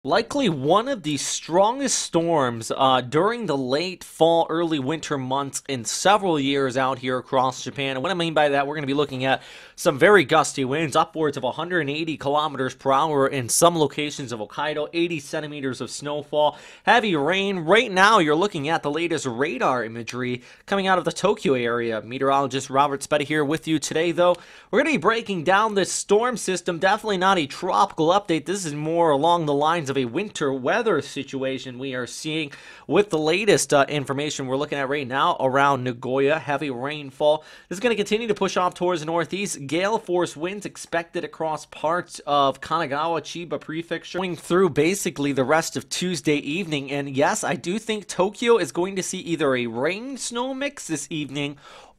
Likely one of the strongest storms during the late fall, early winter months in several years out here across Japan. And what I mean by that, we're going to be looking at some very gusty winds, upwards of 180 kilometers per hour in some locations of Hokkaido, 80 centimeters of snowfall, heavy rain. Right now, you're looking at the latest radar imagery coming out of the Tokyo area. Meteorologist Robert Spetta here with you today, though. We're going to be breaking down this storm system. Definitely not a tropical update. This is more along the lines of a winter weather situation we are seeing with the latest information we're looking at right now around Nagoya. Heavy rainfall. This is going to continue to push off towards the northeast. Gale force winds expected across parts of Kanagawa, Chiba Prefecture, going through basically the rest of Tuesday evening. And yes, I do think Tokyo is going to see either a rain-snow mix this evening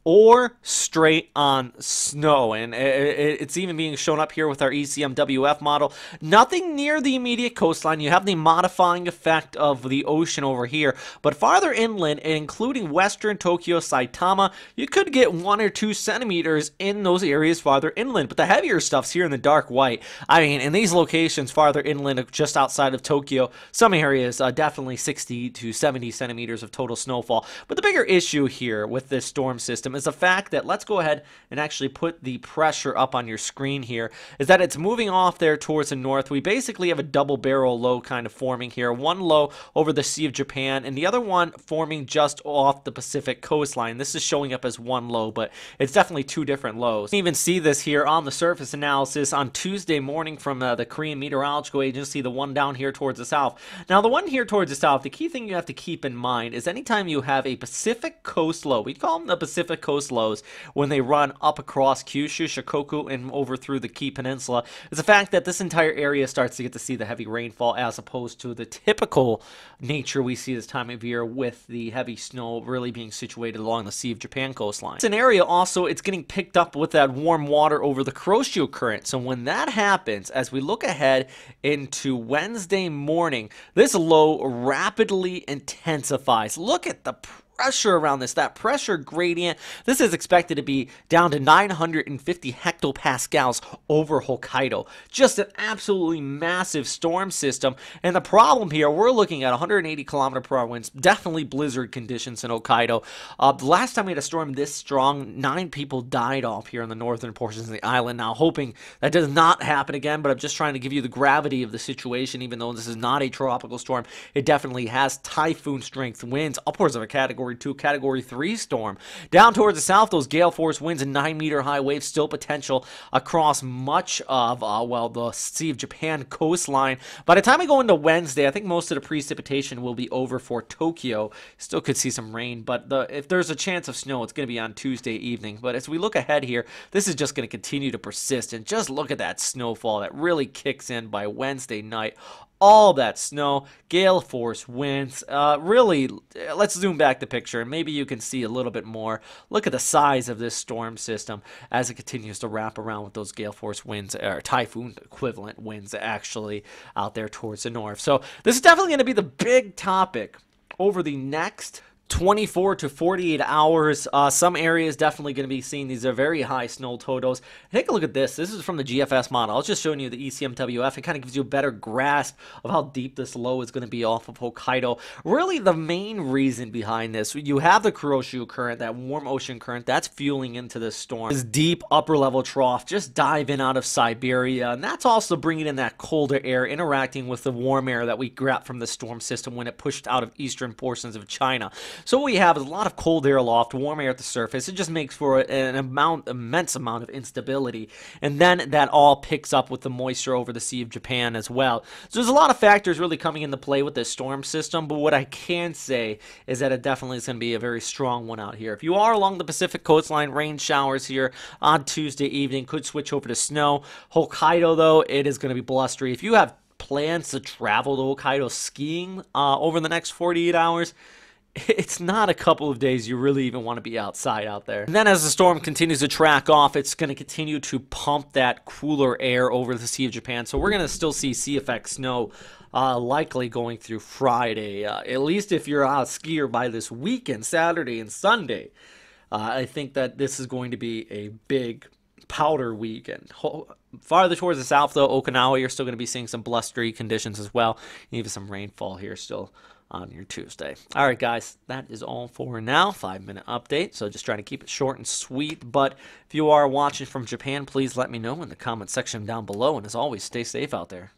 or straight on snow. And it's even being shown up here with our ECMWF model. Nothing near the immediate coastline. You have the modifying effect of the ocean over here. But farther inland, including western Tokyo, Saitama, you could get 1 or 2 centimeters in those areas farther inland. But the heavier stuff's here in the dark white. I mean, in these locations farther inland, just outside of Tokyo, some areas definitely 60 to 70 centimeters of total snowfall. But the bigger issue here with this storm system is the fact that, let's go ahead and actually put the pressure up on your screen here, is that it's moving off there towards the north. We basically have a double barrel low kind of forming here. One low over the Sea of Japan and the other one forming just off the Pacific coastline. This is showing up as one low, but it's definitely 2 different lows. You can even see this here on the surface analysis on Tuesday morning from the Korean Meteorological Agency, the one down here towards the south. Now, the one here towards the south, the key thing you have to keep in mind is anytime you have a Pacific coast low, we call them the Pacific coast lows when they run up across Kyushu, Shikoku, and over through the Kii Peninsula, is the fact that this entire area starts to get to see the heavy rainfall as opposed to the typical nature we see this time of year with the heavy snow really being situated along the Sea of Japan coastline. It's an area also, it's getting picked up with that warm water over the Kuroshio Current. So when that happens, as we look ahead into Wednesday morning, this low rapidly intensifies. Look at the pressure around this, that pressure gradient. This is expected to be down to 950 hectopascals over Hokkaido. Just an absolutely massive storm system. And the problem here, we're looking at 180 kilometer per hour winds, definitely blizzard conditions in Hokkaido. The last time we had a storm this strong, 9 people died off here in the northern portions of the island. Now, hoping that does not happen again, but I'm just trying to give you the gravity of the situation. Even though this is not a tropical storm, it definitely has typhoon strength winds, upwards of a Category 2, Category 3 storm. Down towards the south, those gale force winds and 9-meter high waves still potential across much of, well, the Sea of Japan coastline. By the time we go into Wednesday, I think most of the precipitation will be over for Tokyo. Still could see some rain, but if there's a chance of snow, it's going to be on Tuesday evening. But as we look ahead here, this is just going to continue to persist. And just look at that snowfall that really kicks in by Wednesday night. All that snow, gale force winds, really, let's zoom back the picture and maybe you can see a little bit more. Look at the size of this storm system as it continues to wrap around with those gale force winds, or typhoon equivalent winds actually out there towards the north. So this is definitely going to be the big topic over the next 24 to 48 hours. Some areas definitely going to be seeing these are very high snow totals. Take a look at this. This is from the GFS model. I was just showing you the ECMWF. It kind of gives you a better grasp of how deep this low is going to be off of Hokkaido. Really, the main reason behind this, you have the Kuroshio Current, that warm ocean current that's fueling into this storm. This deep upper level trough just dive in out of Siberia, and that's also bringing in that colder air interacting with the warm air that we grabbed from the storm system when it pushed out of eastern portions of China. So what we have is a lot of cold air aloft, warm air at the surface. It just makes for an immense amount of instability. And then that all picks up with the moisture over the Sea of Japan as well. So there's a lot of factors really coming into play with this storm system. But what I can say is that it definitely is going to be a very strong one out here. If you are along the Pacific coastline, rain showers here on Tuesday evening could switch over to snow. Hokkaido, though, it is going to be blustery. If you have plans to travel to Hokkaido skiing over the next 48 hours, it's not a couple of days you really even want to be outside out there. And then as the storm continues to track off, it's going to continue to pump that cooler air over the Sea of Japan. So we're going to still see sea effect snow likely going through Friday. At least if you're a skier by this weekend, Saturday and Sunday. I think that this is going to be a big powder weekend. Farther towards the south, though, Okinawa, you're still going to be seeing some blustery conditions as well. Even some rainfall here still on your Tuesday. All right, guys, that is all for now. 5-minute update. So just trying to keep it short and sweet. But if you are watching from Japan, please let me know in the comment section down below. And as always, stay safe out there.